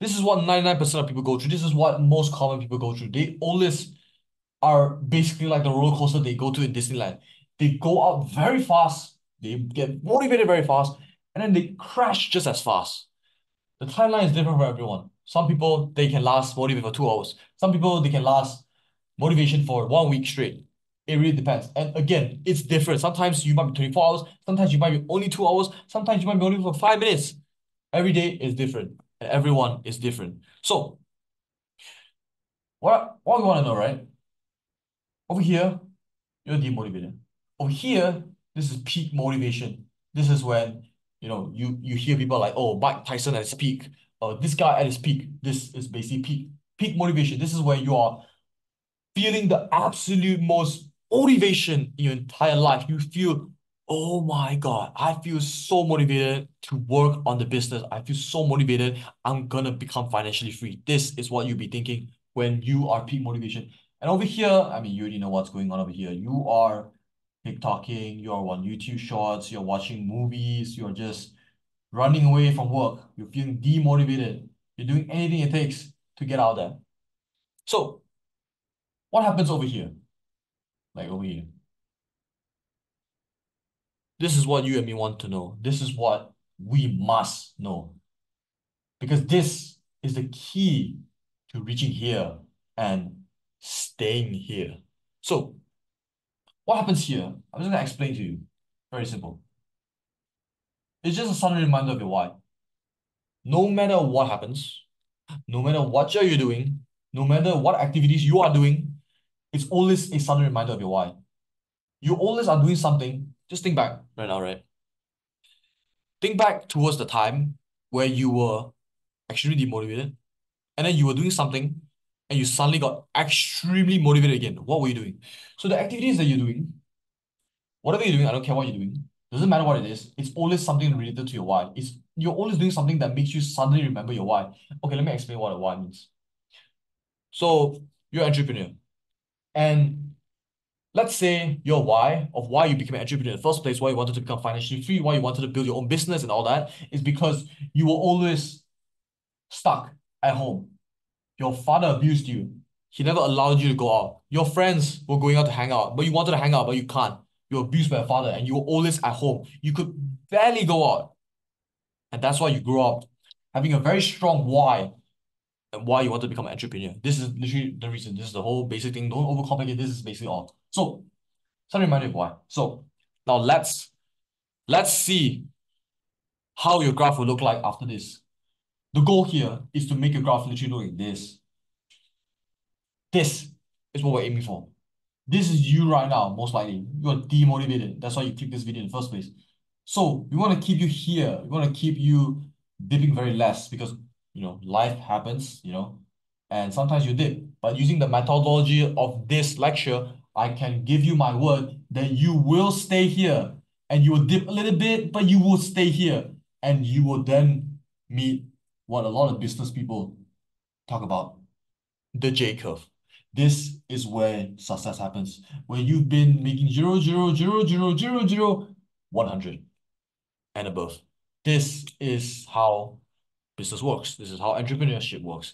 This is what 99% of people go through. This is what most common people go through. They always are basically like the roller coaster they go to in Disneyland. They go up very fast, they get motivated very fast, and then they crash just as fast. The timeline is different for everyone. Some people they can last motivation for 2 hours. Some people they can last motivation for 1 week straight. It really depends. And again, it's different. Sometimes you might be 24 hours, sometimes you might be only 2 hours, sometimes you might be only for 5 minutes. Every day is different, and everyone is different. So, what we want to know, right? Over here, you're demotivated. Over here, this is peak motivation. This is when you hear people like, oh, Mike Tyson at his peak, this guy at his peak. This is basically peak motivation. This is where you are feeling the absolute most motivation in your entire life. You feel, oh my God, I feel so motivated to work on the business. I feel so motivated. I'm gonna become financially free. This is what you'll be thinking when you are peak motivation. And over here, I mean, you already know what's going on over here. You are TikToking, you're on YouTube Shorts, you're watching movies, you're just running away from work. You're feeling demotivated. You're doing anything it takes to get out there. So, what happens over here? Like over here. This is what you and me want to know. This is what we must know. Because this is the key to reaching here and staying here. So, what happens here? I'm just going to explain to you. Very simple. It's just a sudden reminder of your why. No matter what happens, no matter what you're doing, no matter what activities you are doing, it's always a sudden reminder of your why. You always are doing something. Just think back right now, right? Think back towards the time where you were extremely demotivated, and then you were doing something, and you suddenly got extremely motivated again. What were you doing? So the activities that you're doing, whatever you're doing, I don't care what you're doing, doesn't matter what it is, it's always something related to your why. You're always doing something that makes you suddenly remember your why. Okay, let me explain what a why means. So you're an entrepreneur, and let's say your why of why you became an entrepreneur in the first place, why you wanted to become financially free, why you wanted to build your own business and all that, is because you were always stuck at home. Your father abused you. He never allowed you to go out. Your friends were going out to hang out, but you wanted to hang out, but you can't. You're abused by your father and you were always at home. You could barely go out. And that's why you grew up having a very strong why and why you want to become an entrepreneur. This is literally the reason. This is the whole basic thing. Don't overcomplicate. This is basically all. So, some reminder of why. So, now let's see how your graph will look like after this. The goal here is to make your graph literally look like this. This is what we're aiming for. This is you right now, most likely. You're demotivated. That's why you clicked this video in the first place. So we want to keep you here. We want to keep you dipping very less because, life happens, and sometimes you dip. But using the methodology of this lecture, I can give you my word that you will stay here and you will dip a little bit, but you will stay here and you will then meet what a lot of business people talk about, the J curve. This is where success happens. Where you've been making 100 and above. This is how business works. This is how entrepreneurship works.